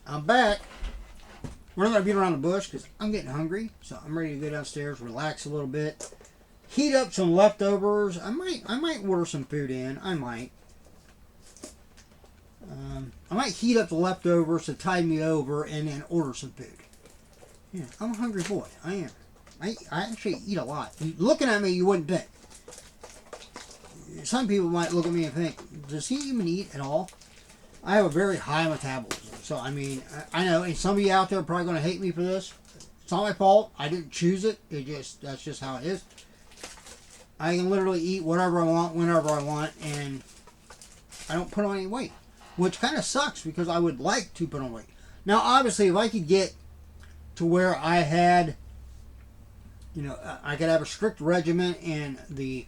I'm back. We're not going to beat around the bush because I'm getting hungry. So I'm ready to go downstairs, relax a little bit, heat up some leftovers. I might order some food in. I might heat up the leftovers to tide me over and then order some food. Yeah, I'm a hungry boy. I am. I actually eat a lot. Looking at me, you wouldn't think. Some people might look at me and think, does he even eat at all? I have a very high metabolism. So, I mean, I know, and some of you out there are probably going to hate me for this. It's not my fault. I didn't choose it. That's just how it is. I can literally eat whatever I want, whenever I want, and I don't put on any weight. Which kind of sucks because I would like to put on weight. Now, obviously, if I could get to where I had, I could have a strict regimen and the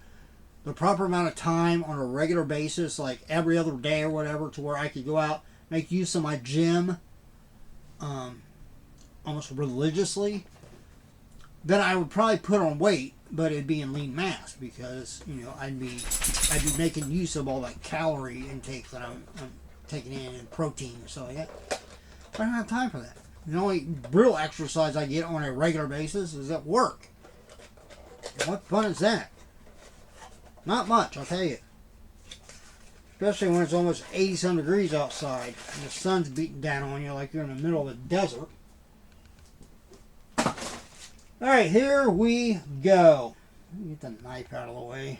proper amount of time on a regular basis, like every other day or whatever, to where I could go out, make use of my gym almost religiously, then I would probably put on weight, but it'd be in lean mass because, I'd be making use of all that calorie intake that I'm taking in and protein and stuff like that. I don't have time for that. The only real exercise I get on a regular basis is at work. What fun is that? Not much, I'll tell you. Especially when it's almost 80-some degrees outside and the sun's beating down on you like you're in the middle of the desert. Alright, here we go. Let me get the knife out of the way.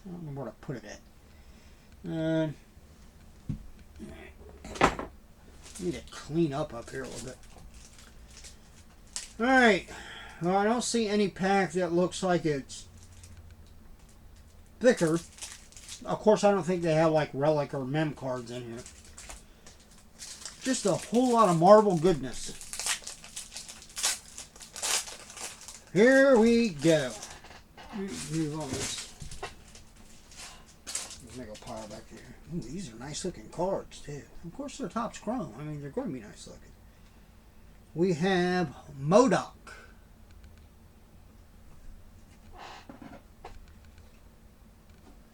I don't know where to put it at. Need to clean up here a little bit. Alright. Well, I don't see any pack that looks like it's thicker. Of course, I don't think they have like relic or mem cards in here. Just a whole lot of marble goodness. Here we go. Move on this. Make a pile back here. Ooh, these are nice looking cards too. Of course, they're Topps Chrome. I mean, they're going to be nice looking. We have Modoc.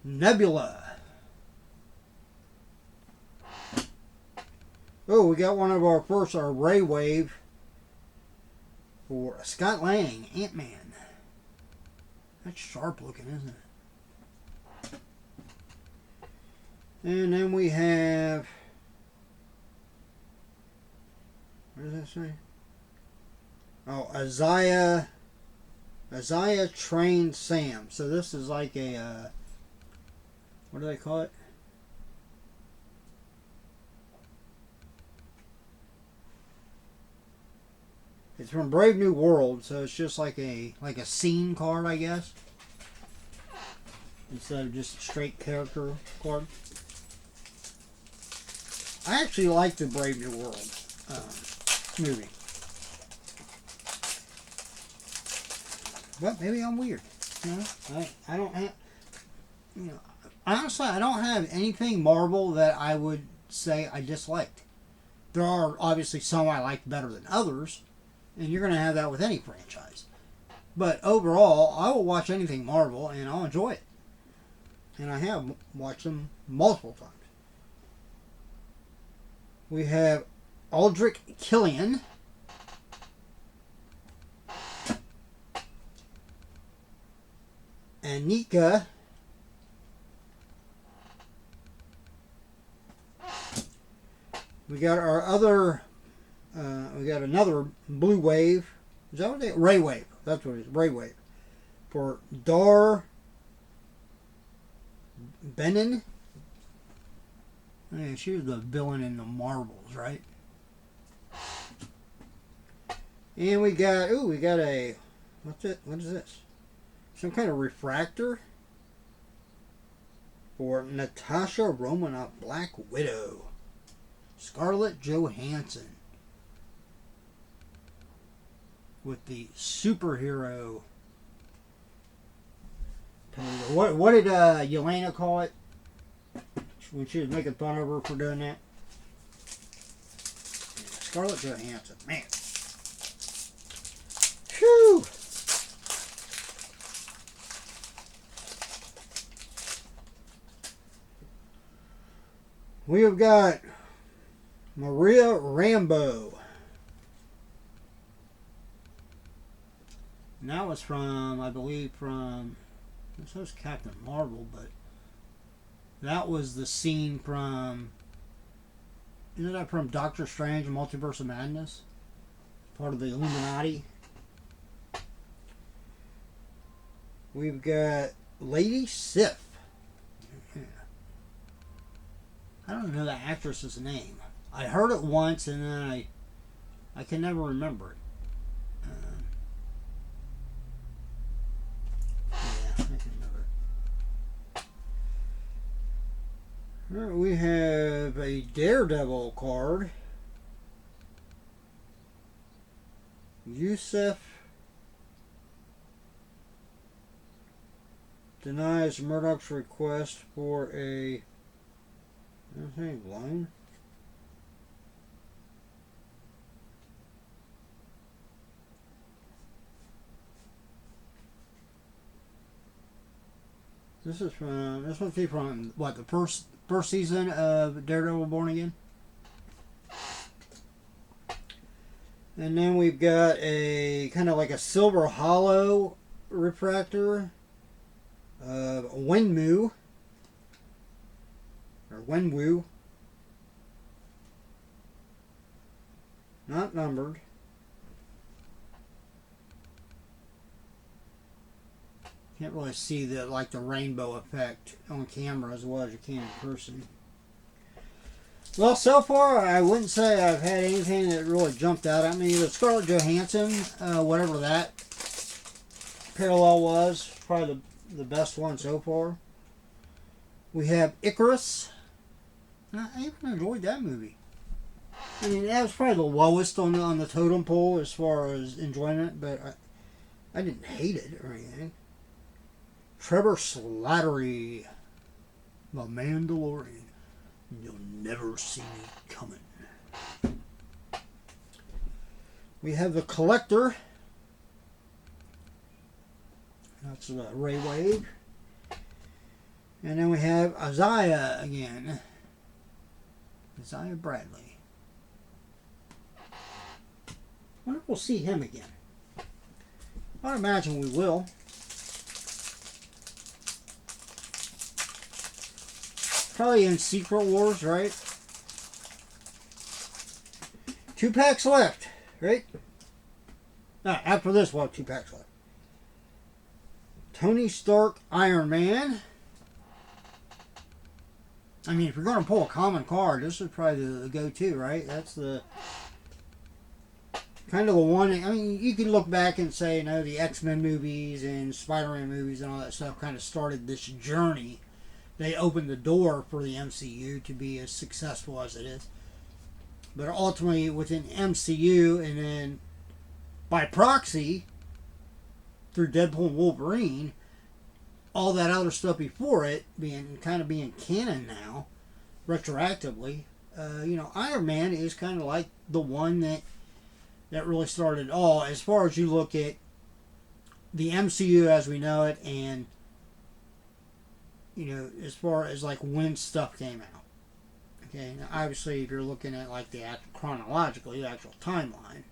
Nebula. Oh, we got one of our first, our Ray Wave for Scott Lang, Ant-Man. That's sharp looking, isn't it? And then we have, what does that say? Oh, Isaiah Trained Sam. So this is like a, what do they call it? It's from Brave New World, so it's just like a scene card, I guess, instead of just a straight character card. I actually like the Brave New World movie, but maybe I'm weird. I don't have, honestly, I don't have anything Marvel that I would say I disliked. There are obviously some I like better than others, and you're going to have that with any franchise. But overall, I will watch anything Marvel, and I'll enjoy it. And I have watched them multiple times. We have Aldrich Killian. Anika. We got our other, we got another Blue Wave. Is that what they, Ray Wave. That's what it is, Ray Wave. For Dar Benin. Yeah, she was the villain in the Marvels, right? And we got, we got a, what's it? What is this? Some kind of refractor for Natasha Romanoff, Black Widow. Scarlett Johansson with the superhero. What did Yelena call it when she was making fun of her for doing that? Scarlett Johansson, man. Whew. We have got Maria Rambeau. And that was from, I believe, from, this was Captain Marvel, but that was the scene from, isn't that from Doctor Strange and Multiverse of Madness? Part of the Illuminati. We've got Lady Sif. Yeah. I don't know that actress's name. I heard it once and then I can never remember it. Yeah, I can remember it. Alright, we have a Daredevil card. Yusuf denies Murdoch's request for a loan. This must be from what, the first season of Daredevil Born Again. And then we've got a kind of like a silver hollow refractor of Wenwu. Or Wenwu. Not numbered. Can't really see the rainbow effect on camera as well as you can in person. Well, so far I wouldn't say I've had anything that really jumped out at me. The Scarlett Johansson, whatever that parallel was, probably the best one so far. We have Icarus. I even enjoyed that movie. I mean, that was probably the lowest on the totem pole as far as enjoyment, but I didn't hate it or anything. Trevor Slattery, The Mandalorian. You'll never see me coming. We have the Collector. That's Ray Wade. And then we have Isaiah again. Isaiah Bradley. I wonder if we'll see him again. I imagine we will. Probably in Secret Wars, right? 2 packs left, right? After this, we'll have 2 packs left. Tony Stark, Iron Man. I mean, if you're going to pull a common card, this is probably the go-to, right? That's the kind of the one. I mean, you can look back and say, the X-Men movies and Spider-Man movies and all that stuff kind of started this journey. They opened the door for the MCU to be as successful as it is. But ultimately, within MCU and then by proxy, through Deadpool and Wolverine, all that other stuff before it being canon now, retroactively, Iron Man is kind of like the one that really started it all, as far as you look at the MCU as we know it, and as far as when stuff came out. Okay, now obviously if you're looking at the chronologically, the actual timeline,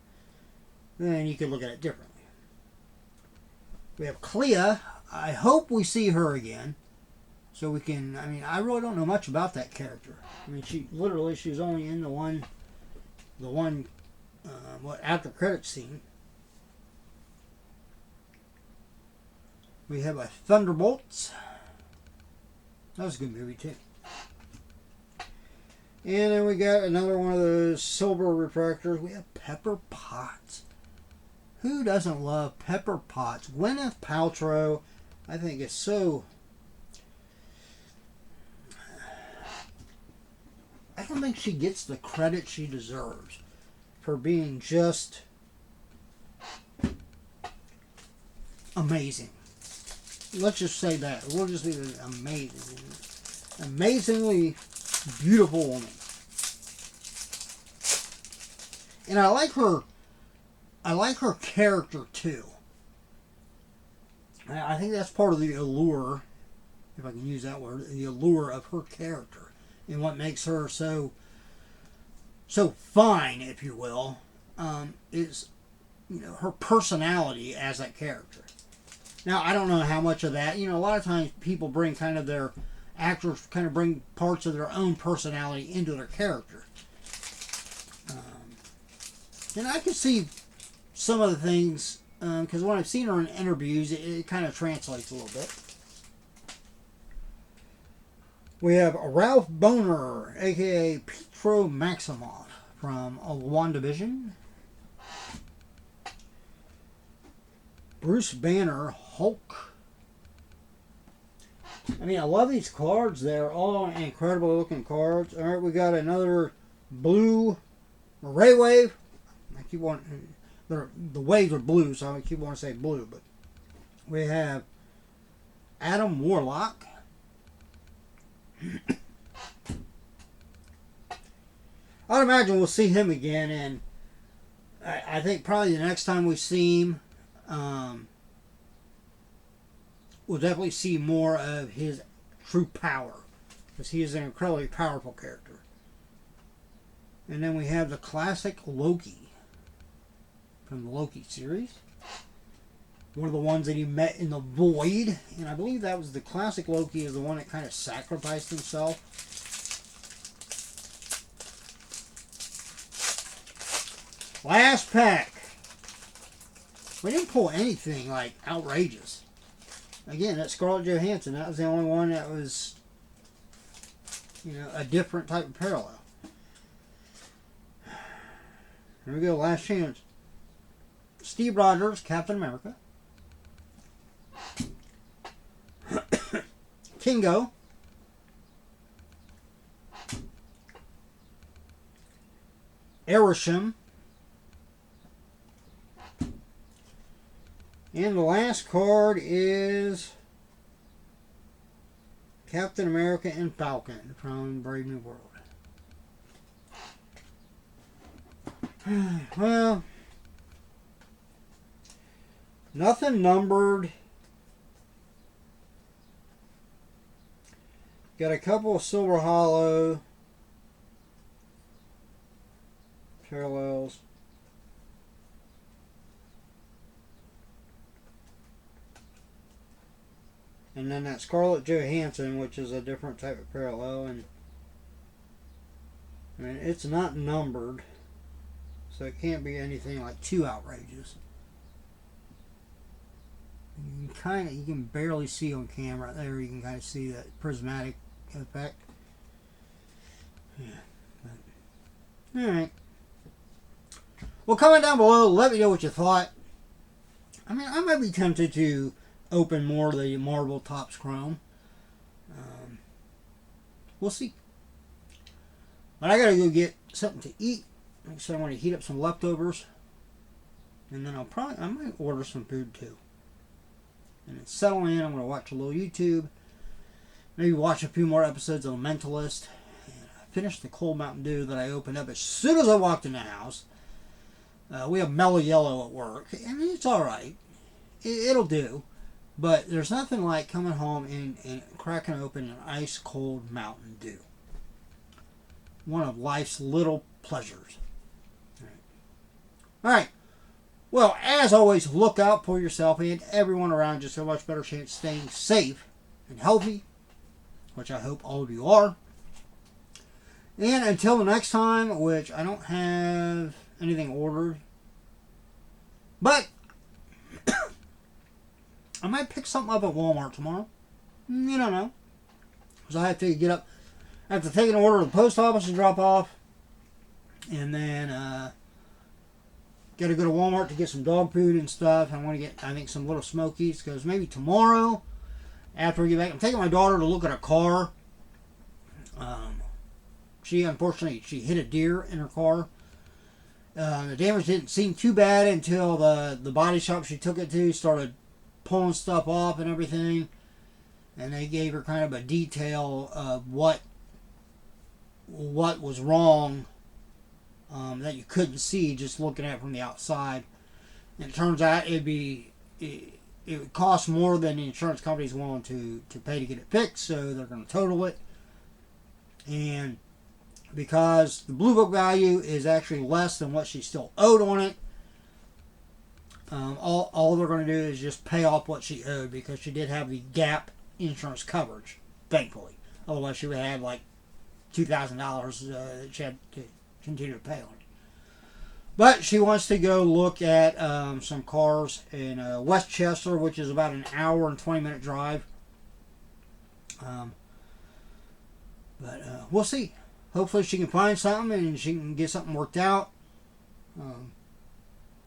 then you could look at it differently. We have Clea. I hope we see her again, so we can. I mean, I really don't know much about that character. I mean, she was only in the one after credits scene. We have a Thunderbolts. That was a good movie too. And then we got another one of those silver refractors. We have Pepper Potts. Who doesn't love Pepper Potts? Gwyneth Paltrow, I think, is so... I don't think she gets the credit she deserves for being just amazing. Let's just say that. We'll just leave it amazing. Amazingly beautiful woman. And I like her character too. I think that's part of the allure, if I can use that word, the allure of her character and what makes her so so fine, if you will, is, you know, her personality as that character. Now, I don't know how much of that, you know, a lot of times people bring kind of their, actors kind of bring parts of their own personality into their character. And I can see some of the things, because when I've seen her in interviews, it kind of translates a little bit. We have Ralph Boner, aka Pietro Maximoff from WandaVision. Bruce Banner, Hulk. I mean, I love these cards. They're all incredible looking cards. All right, we got another blue Ray Wave. I keep wanting, the waves are blue, so I keep wanting to say blue. But we have Adam Warlock. I'd imagine we'll see him again, and I think probably the next time we see him, we'll definitely see more of his true power, because he is an incredibly powerful character. And then we have the classic Loki from the Loki series. One of the ones that he met in the Void, and I believe that was the classic Loki, is the one that kind of sacrificed himself. Last pack. We didn't pull anything like outrageous. Again, that Scarlett Johansson, that was the only one that was, you know, a different type of parallel. Here we go, last chance. Steve Rogers, Captain America. Kingo. Average. And the last card is Captain America and Falcon from Brave New World. Well, nothing numbered. Got a couple of Silver Hollow parallels. And then that Scarlett Johansson, which is a different type of parallel. And I mean, it's not numbered, so it can't be anything like too outrageous. You can barely see on camera there. You can kind of see that prismatic effect. Yeah. All right. Well, comment down below. Let me know what you thought. I mean, I might be tempted to open more of the Marvel Topps Chrome. We'll see. But I gotta go get something to eat. Like I said, I want to heat up some leftovers, and then I might order some food too. And then settle in. I'm gonna watch a little YouTube. Maybe watch a few more episodes of The Mentalist. And finish the cold Mountain Dew that I opened up as soon as I walked in the house. We have Mellow Yellow at work. I mean, it's all right. It'll do. But there's nothing like coming home and cracking open an ice cold Mountain Dew. One of life's little pleasures. All right. Well, as always, look out for yourself and everyone around you so much better chance of staying safe and healthy, which I hope all of you are. And until the next time, which I don't have anything ordered, but I might pick something up at Walmart tomorrow. You don't know. Because I have to get up. I have to take an order to the post office and drop off. And then got to go to Walmart to get some dog food and stuff. I want to get, I think, some Little Smokies. Because maybe tomorrow, after we get back, I'm taking my daughter to look at a car. Unfortunately, she hit a deer in her car. The damage didn't seem too bad until the body shop she took it to started pulling stuff off and everything, and they gave her kind of a detail of what was wrong, that you couldn't see just looking at it from the outside. And it turns out it would cost more than the insurance company's willing to pay to get it fixed, so they're going to total it. And because the blue book value is actually less than what she's still owed on it. All they're going to do is just pay off what she owed because she did have the gap insurance coverage, thankfully. Otherwise, she would have had like $2,000 that she had to continue to pay on it. But she wants to go look at some cars in Westchester, which is about an hour and 20-minute drive. But we'll see. Hopefully she can find something and she can get something worked out.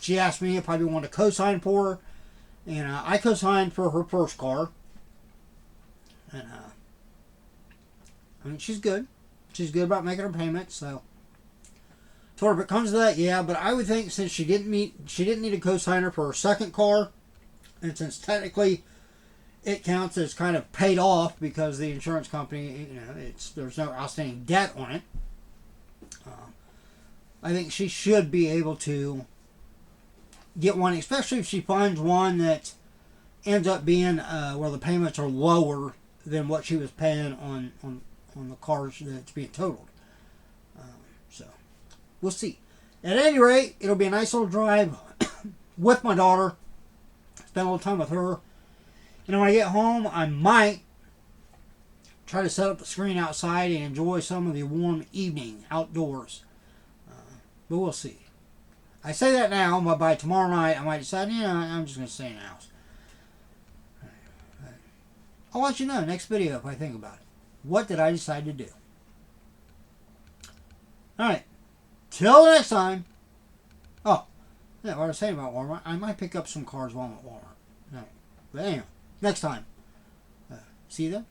She asked me if I want to co-sign for her. And I co-signed for her first car. And I mean, she's good. She's good about making her payments. So, if it comes to that, yeah. But I would think since she didn't need a co-signer for her second car, and since technically it counts as kind of paid off because the insurance company, there's no outstanding debt on it. I think she should be able to get one, especially if she finds one that ends up being where the payments are lower than what she was paying on the cars that's being totaled. So we'll see. At any rate, it'll be a nice little drive with my daughter. Spend a little time with her. And when I get home, I might try to set up the screen outside and enjoy some of the warm evening outdoors. But we'll see. I say that now, but by tomorrow night, I might decide, I'm just going to stay in the house. I'll let you know next video if I think about it. What did I decide to do? Alright. Till next time. Oh, yeah, what I was saying about Walmart, I might pick up some cars while I'm at Walmart. Alright. But anyway, next time. See you then.